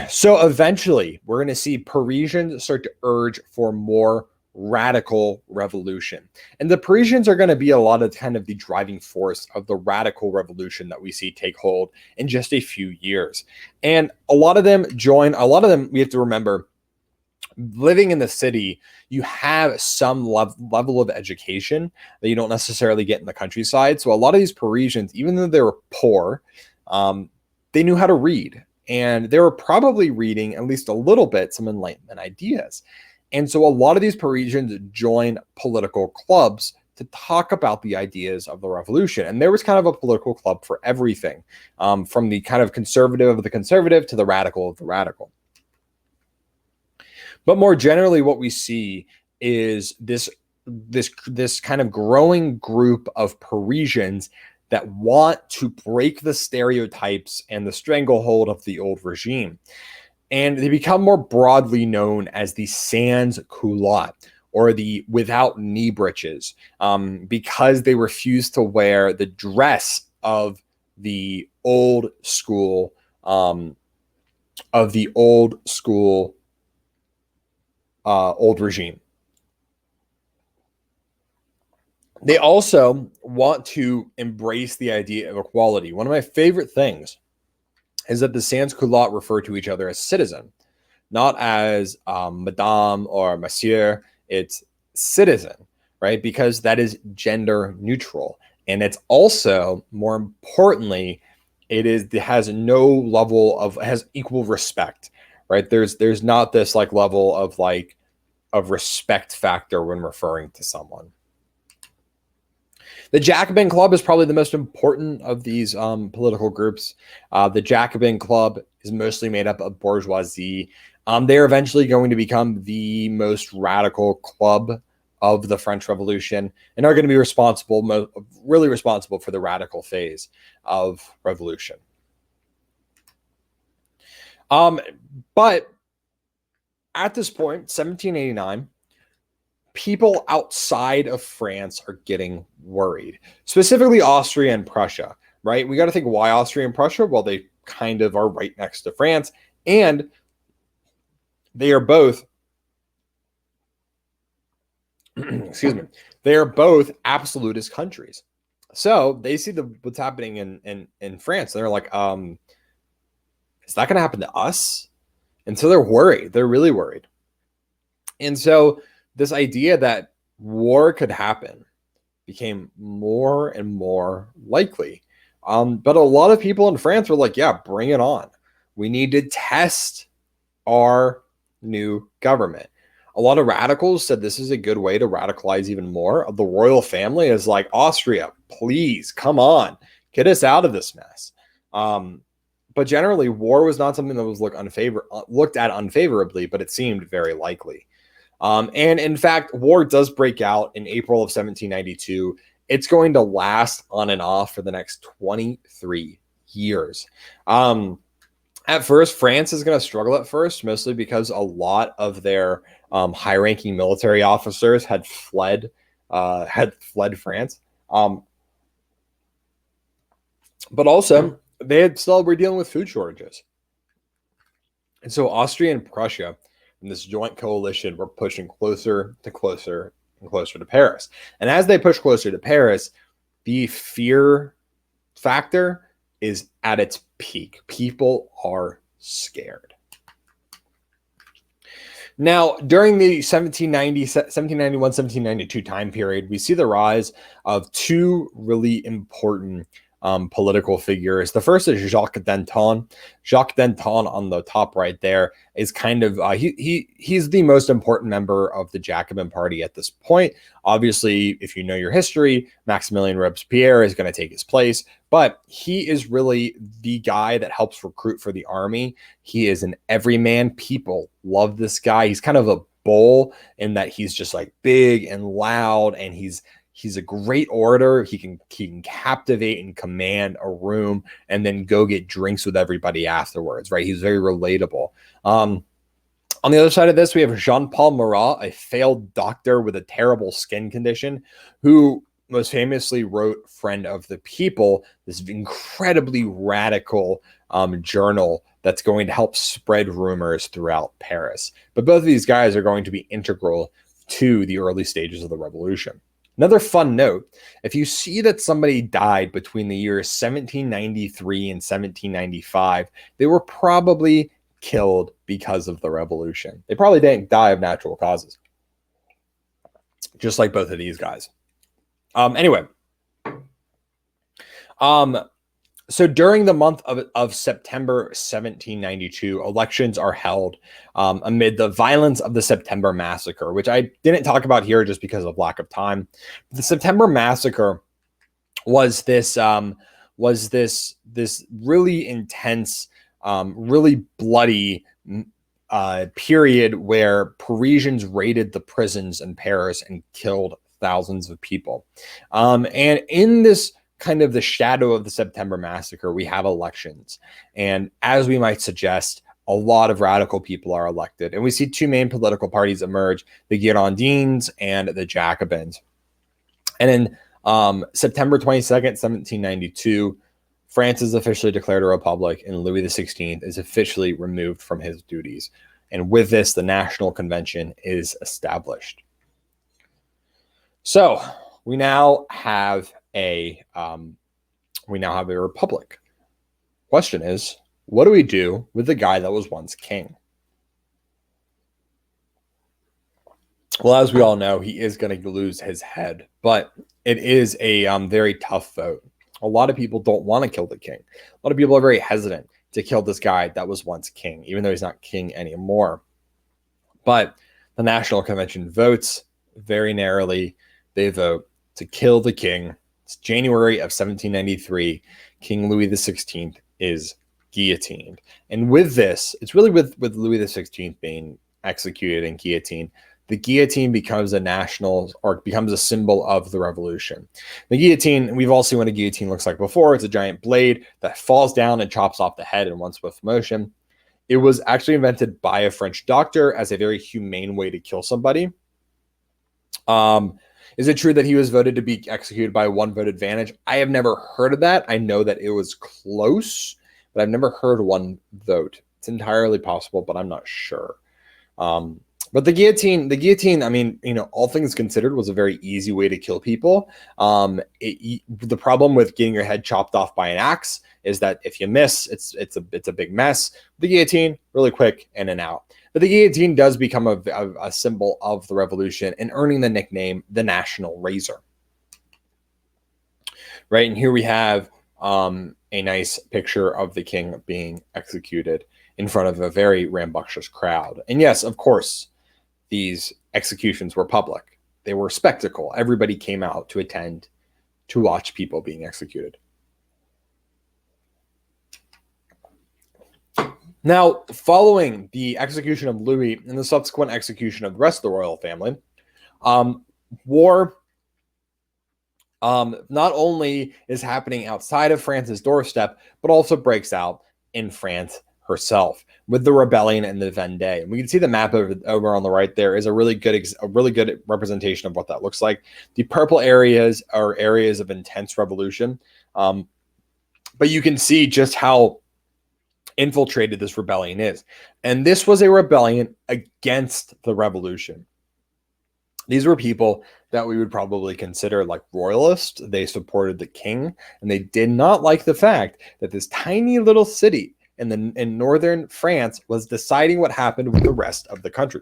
So eventually, we're going to see Parisians start to urge for more radical revolution. And the Parisians are going to be a lot of kind of the driving force of the radical revolution that we see take hold in just a few years. And a lot of them, we have to remember, living in the city, you have some level of education that you don't necessarily get in the countryside. So a lot of these Parisians, even though they were poor, they knew how to read. And they were probably reading at least a little bit some Enlightenment ideas. And so a lot of these Parisians joined political clubs to talk about the ideas of the revolution. And there was kind of a political club for everything, from the kind of conservative of the conservative to the radical of the radical. But more generally, what we see is this kind of growing group of Parisians that want to break the stereotypes and the stranglehold of the old regime. And they become more broadly known as the sans culotte, or the without knee breeches, because they refuse to wear the dress of the old school, old regime. They also want to embrace the idea of equality. One of my favorite things is that the sans-culottes refer to each other as citizen, not as madame or monsieur. It's citizen, right? Because that is gender neutral. And it's also, more importantly, it has no level of, has equal respect, right? There's not this like level of respect factor when referring to someone. The Jacobin Club is probably the most important of these political groups. The Jacobin Club is mostly made up of bourgeoisie. They're eventually going to become the most radical club of the French Revolution and are going to be really responsible for the radical phase of revolution. But at this point, 1789, people outside of France are getting worried, specifically Austria and Prussia, right? We got to think, why Austria and Prussia? Well, they kind of are right next to France, and they are both, excuse me, they are both absolutist countries. So they see what's happening in France. They're like, is that going to happen to us? And so they're worried. They're really worried. And so this idea that war could happen became more and more likely. But a lot of people in France were like, yeah, bring it on. We need to test our new government. A lot of radicals said this is a good way to radicalize even more. The royal family is like, Austria, please, come on, get us out of this mess. But generally, war was not something that was looked at unfavorably, but it seemed very likely. And in fact, war does break out in April of 1792. It's going to last on and off for the next 23 years. At first, France is going to struggle at first, mostly because a lot of their high-ranking military officers had fled France. But also, they still were dealing with food shortages. And so Austria and Prussia, in this joint coalition, were pushing closer to Paris. And as they push closer to Paris, the fear factor is at its peak. People are scared. Now, during the 1791, 1792 time period, we see the rise of two really important political figures. The first is Jacques Danton. Jacques Danton on the top right there is kind of, he's the most important member of the Jacobin party at this point. Obviously, if you know your history, Maximilien Robespierre is going to take his place, but he is really the guy that helps recruit for the army. He is an everyman. People love this guy. He's kind of a bull in that he's just like big and loud, and he's a great orator. He can captivate and command a room and then go get drinks with everybody afterwards, right? He's very relatable. On the other side of this, we have Jean-Paul Marat, a failed doctor with a terrible skin condition, who most famously wrote Friend of the People, this incredibly radical journal that's going to help spread rumors throughout Paris. But both of these guys are going to be integral to the early stages of the revolution. Another fun note, if you see that somebody died between the years 1793 and 1795, they were probably killed because of the revolution. They probably didn't die of natural causes, just like both of these guys. So during the month of September 1792, elections are held amid the violence of the September Massacre, which I didn't talk about here just because of lack of time. The September Massacre was this really intense, really bloody period where Parisians raided the prisons in Paris and killed thousands of people. And in this kind of the shadow of the September Massacre, we have elections. And as we might suggest, a lot of radical people are elected. And we see two main political parties emerge, the Girondins and the Jacobins. And in September 22nd, 1792, France is officially declared a republic, and Louis XVI is officially removed from his duties. And with this, the National Convention is established. So we now have a republic. Question is, what do we do with the guy that was once king? Well, as we all know, he is going to lose his head, but it is a very tough vote. A lot of people don't want to kill the king. A lot of people are very hesitant to kill this guy that was once king, even though he's not king anymore. But the National Convention votes very narrowly. They vote to kill the king. It's January of 1793. King Louis XVI is guillotined. And with this, it's really with Louis XVI being executed and guillotined, the guillotine becomes a national, or becomes a symbol of the revolution. The guillotine, we've all seen what a guillotine looks like before. It's a giant blade that falls down and chops off the head in one swift motion. It was actually invented by a French doctor as a very humane way to kill somebody. Is it true that he was voted to be executed by a one-vote advantage? I have never heard of that. I know that it was close, but I've never heard one vote. It's entirely possible, but I'm not sure. But the guillotine, I mean, all things considered, was a very easy way to kill people. The problem with getting your head chopped off by an axe is that if you miss, it's a big mess. The guillotine, really quick, in and out. But the guillotine does become a symbol of the revolution and earning the nickname the National Razor. Right, and here we have a nice picture of the king being executed in front of a very rambunctious crowd. And yes, of course, these executions were public. They were a spectacle. Everybody came out to attend, to watch people being executed. Now, following the execution of Louis and the subsequent execution of the rest of the royal family, war not only is happening outside of France's doorstep, but also breaks out in France herself with the rebellion and the Vendée. And we can see the map over on the right there is a really good representation of what that looks like. The purple areas are areas of intense revolution, but you can see just how infiltrated this rebellion is. And this was a rebellion against the revolution. These were people that we would probably consider like royalists. They supported the king, and they did not like the fact that this tiny little city in northern France was deciding what happened with the rest of the country.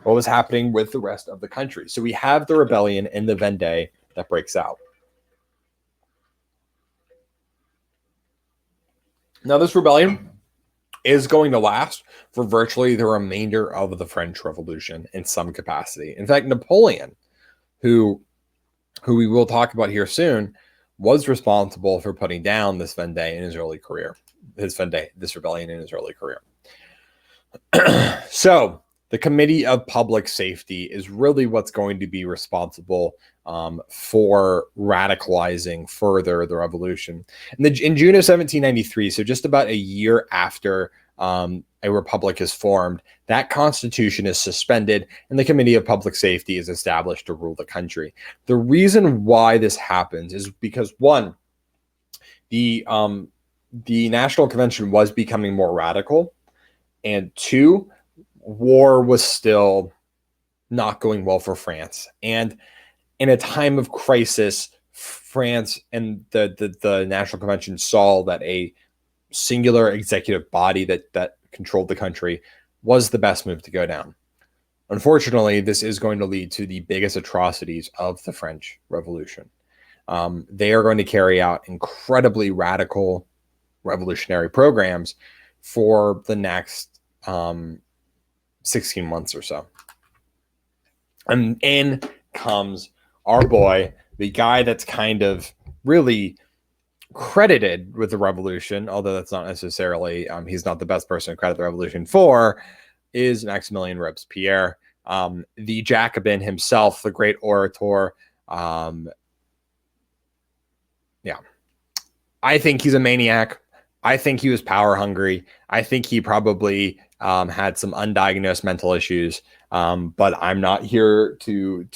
What was happening with the rest of the country. So we have the rebellion in the Vendée that breaks out. Now, this rebellion is going to last for virtually the remainder of the French Revolution in some capacity. In fact, Napoleon, who we will talk about here soon, was responsible for putting down this Vendée in his early career. This rebellion in his early career. So the Committee of Public Safety is really what's going to be responsible for radicalizing further the revolution. In June of 1793, so just about a year after a republic is formed, that constitution is suspended and the Committee of Public Safety is established to rule the country. The reason why this happens is because, one, the National Convention was becoming more radical, and two, war was still not going well for France. And in a time of crisis, France and the National Convention saw that a singular executive body that controlled the country was the best move to go down. Unfortunately, this is going to lead to the biggest atrocities of the French Revolution. They are going to carry out incredibly radical revolutionary programs for the next 16 months or so. And in comes our boy, the guy that's kind of really credited with the revolution, although that's not necessarily, he's not the best person to credit the revolution for, is Maximilien Robespierre, the Jacobin himself, the great orator. I think he's a maniac. I think he was power hungry. I think he probably had some undiagnosed mental issues, but I'm not here to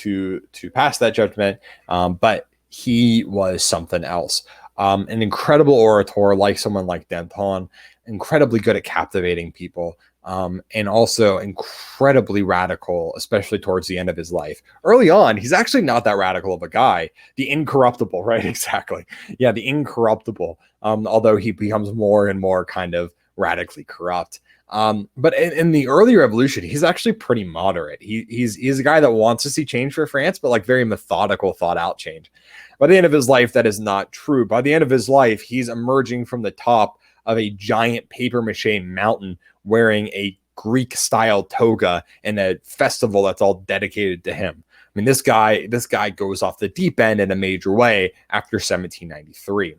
pass that judgment. But he was something else. An incredible orator, like someone like Danton, incredibly good at captivating people, and also incredibly radical, especially towards the end of his life. Early on, he's actually not that radical of a guy. The incorruptible, right? Exactly. Yeah, the incorruptible. Although he becomes more and more kind of radically corrupt. But in the early revolution, he's actually pretty moderate. He's a guy that wants to see change for France, but like very methodical, thought out change. By the end of his life, that is not true. By the end of his life, he's emerging from the top of a giant papier-mâché mountain wearing a Greek-style toga in a festival that's all dedicated to him. I mean, this guy goes off the deep end in a major way after 1793.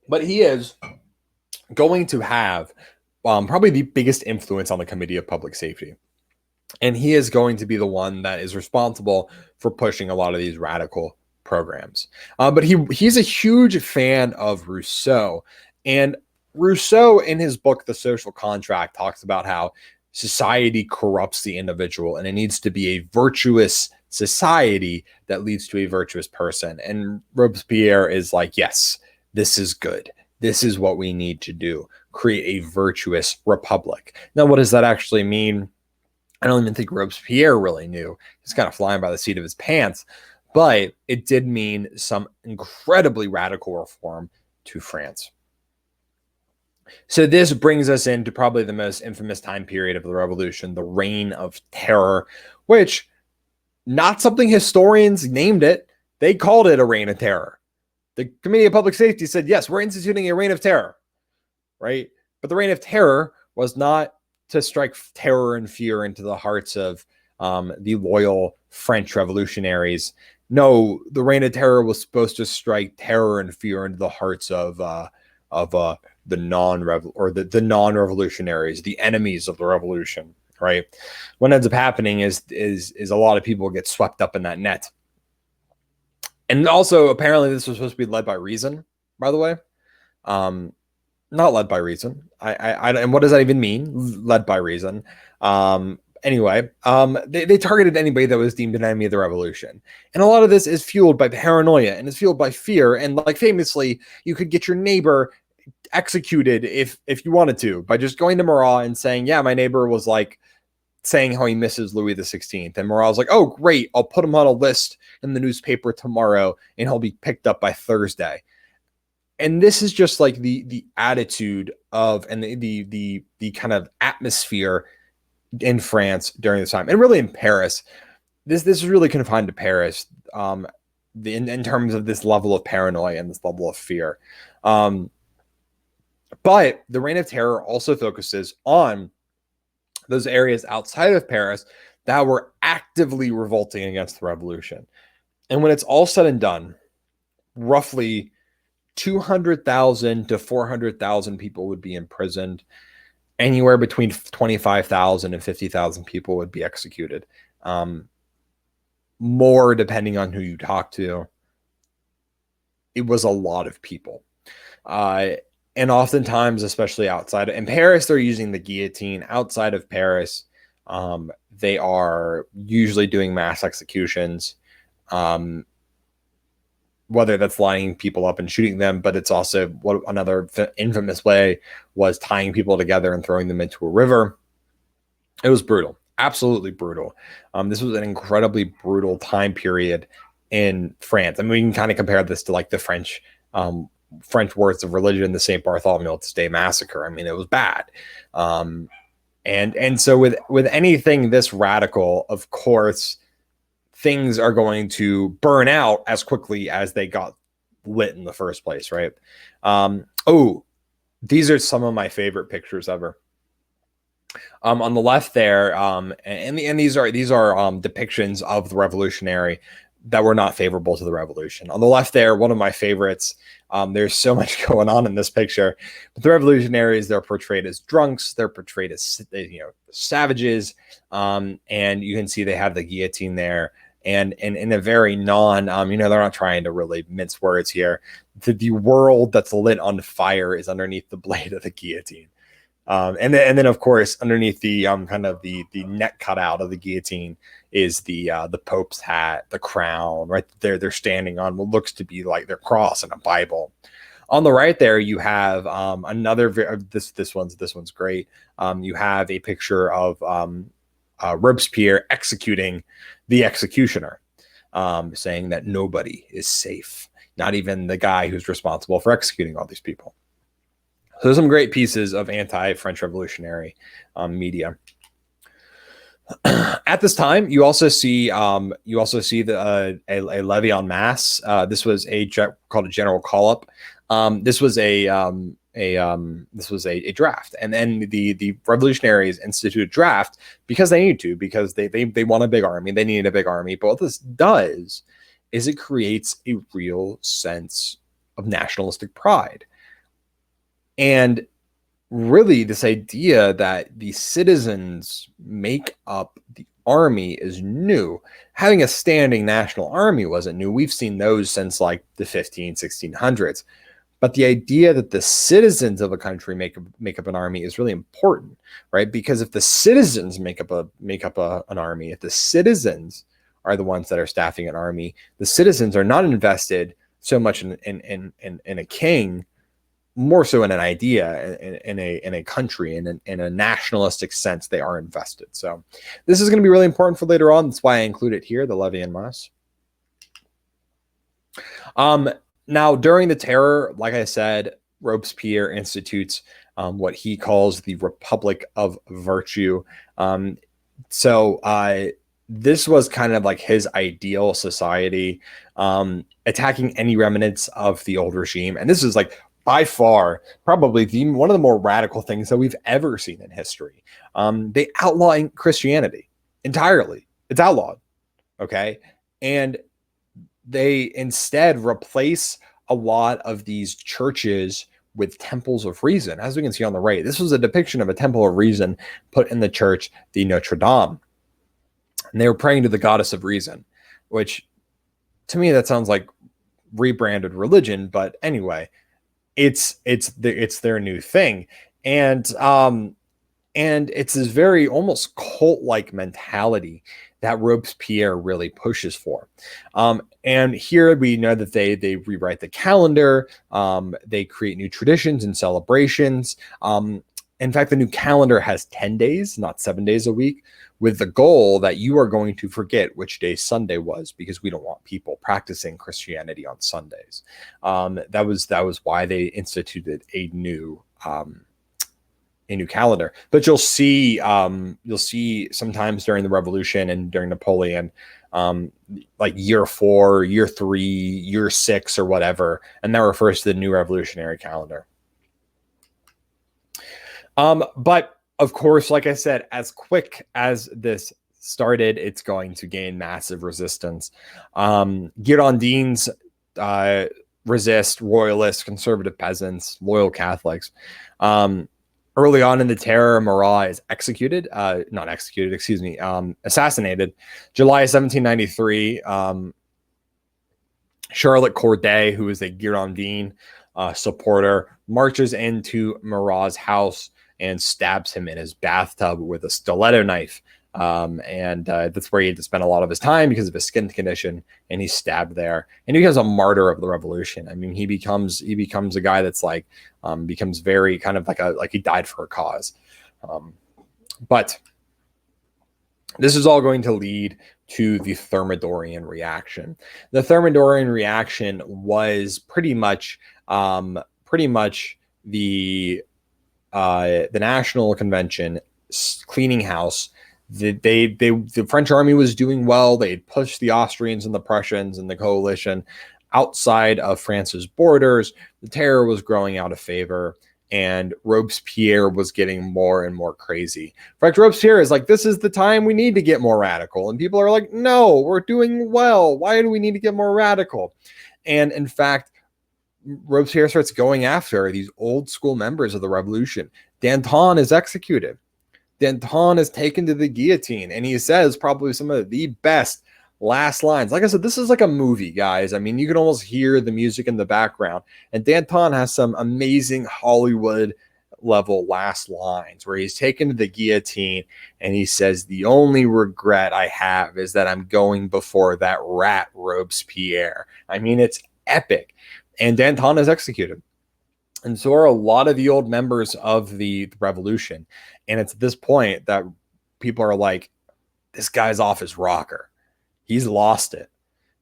But he is going to have probably the biggest influence on the Committee of Public Safety. And he is going to be the one that is responsible for pushing a lot of these radical programs. But he's a huge fan of Rousseau. And Rousseau, in his book, The Social Contract, talks about how society corrupts the individual and it needs to be a virtuous society that leads to a virtuous person. And Robespierre is like, yes, this is good. This is what we need to do. Create a virtuous republic. Now, what does that actually mean? I don't even think Robespierre really knew. He's kind of flying by the seat of his pants. But it did mean some incredibly radical reform to France. So this brings us into probably the most infamous time period of the revolution, the Reign of Terror, which not something historians named it. They called it a Reign of Terror. The Committee of Public Safety said, yes, we're instituting a Reign of Terror, right? But the Reign of Terror was not to strike terror and fear into the hearts of the loyal French revolutionaries. No, the Reign of Terror was supposed to strike terror and fear into the hearts of the non-revolutionaries, the enemies of the revolution. Right? What ends up happening is a lot of people get swept up in that net. And also, apparently, this was supposed to be led by reason. By the way, not led by reason. And what does that even mean? Led by reason. Anyway, they targeted anybody that was deemed an enemy of the revolution. And a lot of this is fueled by paranoia and is fueled by fear. And like famously, you could get your neighbor executed if you wanted to by just going to Marat and saying, yeah, my neighbor was like saying how he misses Louis XVI. And Marat was like, oh, great. I'll put him on a list in the newspaper tomorrow and he'll be picked up by Thursday. And this is just like the attitude of and the kind of atmosphere in France during this time, and really in Paris. This is really confined to Paris, in terms of this level of paranoia and this level of fear. But the Reign of Terror also focuses on those areas outside of Paris that were actively revolting against the revolution. And when it's all said and done, roughly 200,000 to 400,000 people would be imprisoned. Anywhere between 25,000 and 50,000 people would be executed. More depending on who you talk to. It was a lot of people. And oftentimes, especially outside in Paris, they're using the guillotine. Outside of Paris, they are usually doing mass executions. Whether that's lining people up and shooting them, but it's also what another infamous way was tying people together and throwing them into a river. It was brutal, absolutely brutal. This was an incredibly brutal time period in France. I mean, we can kind of compare this to like the French wars of religion, the St. Bartholomew's Day massacre. I mean, it was bad. And so with anything this radical, of course, things are going to burn out as quickly as they got lit in the first place, right? These are some of my favorite pictures ever. On the left there, and these are depictions of the revolutionary that were not favorable to the revolution. On the left there, one of my favorites. There's so much going on in this picture, but the revolutionaries, they're portrayed as drunks, they're portrayed as savages, and you can see they have the guillotine there. And in a very they're not trying to really mince words here. The world that's lit on fire is underneath the blade of the guillotine. And then of course underneath the kind of the neck cutout of the guillotine is the Pope's hat, the crown. Right there, they're standing on what looks to be like their cross and a Bible. On the right there, you have another. This one's great. You have a picture of Robespierre executing the executioner, saying that nobody is safe, not even the guy who's responsible for executing all these people. So there's some great pieces of anti-French revolutionary media. At this time, you also see the a levée en masse. This was called a general call-up. This was a draft, and then the revolutionaries instituted a draft because they need to, because they want a big army, they needed a big army. But what this does is it creates a real sense of nationalistic pride, and really this idea that the citizens make up the army is new. Having a standing national army wasn't new. We've seen those since like the 1600s. But the idea that the citizens of a country make up an army is really important, right? Because if the citizens make up an army, if the citizens are the ones that are staffing an army, the citizens are not invested so much in a king, more so in an idea, in a country, in a nationalistic sense. They are invested. So this is going to be really important for later on. That's why I include it here, the levée en masse. Now, during the Terror, like I said, Robespierre institutes what he calls the Republic of Virtue. This was kind of like his ideal society, attacking any remnants of the old regime. And this is like by far probably one of the more radical things that we've ever seen in history. They outlaw Christianity entirely. It's outlawed. Okay. And they instead replace a lot of these churches with temples of reason. As we can see on the right, this was a depiction of a temple of reason put in the church, the Notre Dame. And they were praying to the goddess of reason, which to me, that sounds like rebranded religion. But anyway, it's their new thing. And it's this very almost cult-like mentality that Robespierre really pushes for. And here we know that they rewrite the calendar. They create new traditions and celebrations. In fact, the new calendar has 10 days, not 7 days a week, with the goal that you are going to forget which day Sunday was, because we don't want people practicing Christianity on Sundays. That was why they instituted a new calendar. But you'll see sometimes during the Revolution and during Napoleon, like year 4, year 3, year 6, or whatever, and that refers to the new revolutionary calendar. But of course, like I said, as quick as this started, it's going to gain massive resistance. Girondins resist royalists, conservative peasants, loyal Catholics. Early on in the Terror, Marat is assassinated. July 1793, Charlotte Corday, who is a Girondin supporter, marches into Marat's house and stabs him in his bathtub with a stiletto knife. And that's where he had to spend a lot of his time because of his skin condition, and he's stabbed there. And he becomes a martyr of the revolution. I mean, he becomes a guy that's like, becomes very kind of like he died for a cause. But this is all going to lead to the Thermidorian reaction. The Thermidorian reaction was pretty much the National Convention cleaning house. The French army was doing well. They had pushed the Austrians and the Prussians and the coalition outside of France's borders. The Terror was growing out of favor, and Robespierre was getting more and more crazy. In fact, Robespierre is like, this is the time we need to get more radical. And people are like, no, we're doing well. Why do we need to get more radical? And in fact, Robespierre starts going after these old school members of the revolution. Danton is executed. Danton is taken to the guillotine, and he says probably some of the best last lines. Like I said, this is like a movie, guys. I mean, you can almost hear the music in the background. And Danton has some amazing Hollywood level last lines where he's taken to the guillotine and he says, "The only regret I have is that I'm going before that rat Robespierre." I mean, it's epic. And Danton is executed. And so are a lot of the old members of the revolution. And it's at this point that people are like, this guy's off his rocker. He's lost it.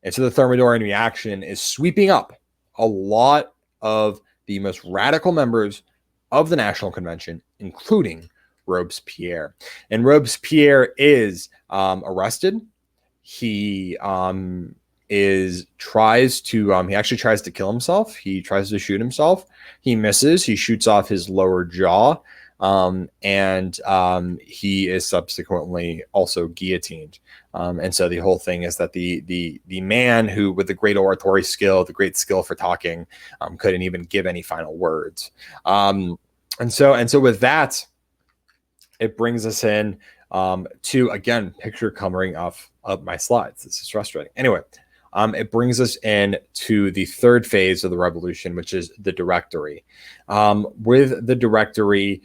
And so the Thermidorian reaction is sweeping up a lot of the most radical members of the National Convention, including Robespierre. And Robespierre is arrested. He tries to kill himself. He tries to shoot himself. He misses. He shoots off his lower jaw. And he is subsequently also guillotined. And so the whole thing is that the man who, with the great oratory skill, the great skill for talking, couldn't even give any final words. And so with that, it brings us in to, again, picture covering up my slides. This is frustrating. Anyway, it brings us in to the third phase of the revolution, which is the Directory. With the Directory,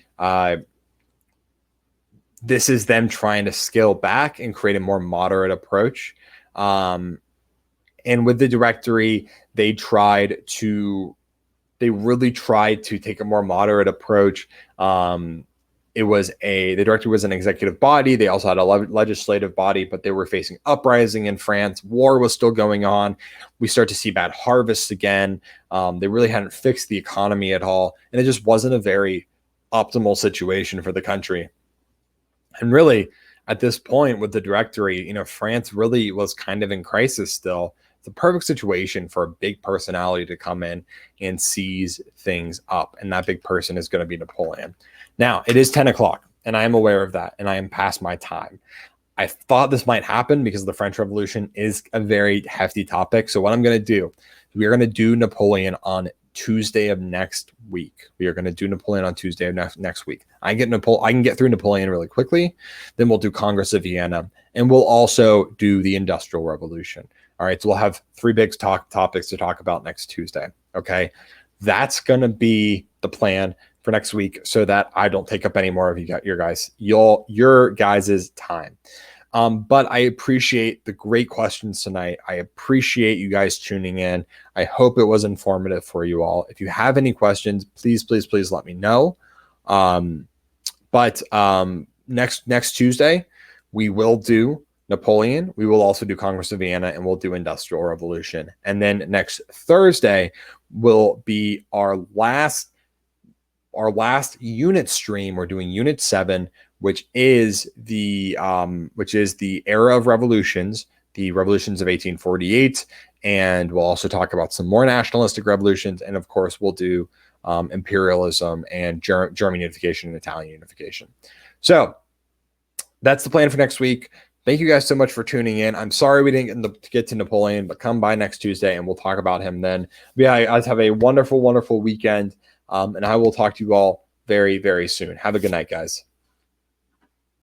this is them trying to scale back and create a more moderate approach. And with the Directory, they really tried to take a more moderate approach. The Directory was an executive body. They also had a legislative body, but they were facing uprising in France. War was still going on. We start to see bad harvests again. They really hadn't fixed the economy at all. And it just wasn't a very optimal situation for the country. And really, at this point with the Directory, France really was kind of in crisis still. It's a perfect situation for a big personality to come in and seize things up. And that big person is going to be Napoleon. Now, it is 10 o'clock, and I am aware of that, and I am past my time. I thought this might happen because the French Revolution is a very hefty topic. So what I'm going to do, we are going to do Napoleon on Tuesday of next week. We are going to do Napoleon on Tuesday of next week. I can get through Napoleon really quickly. Then we'll do Congress of Vienna, and we'll also do the Industrial Revolution. All right, so we'll have three big topics to talk about next Tuesday. Okay, that's going to be the plan for next week, so that I don't take up any more of your guys' time. But I appreciate the great questions tonight. I appreciate you guys tuning in. I hope it was informative for you all. If you have any questions, please let me know. But next Tuesday, we will do Napoleon. We will also do Congress of Vienna, and we'll do Industrial Revolution. And then next Thursday will be our last unit stream. We're doing Unit 7, which is the era of revolutions, the revolutions of 1848, and we'll also talk about some more nationalistic revolutions, and of course we'll do imperialism and German unification and Italian unification. So that's the plan for next week. Thank you guys so much for tuning in. I'm sorry we didn't get to Napoleon, but come by next Tuesday and we'll talk about him then. But yeah, guys, have a wonderful, wonderful weekend. And I will talk to you all very, very soon. Have a good night, guys.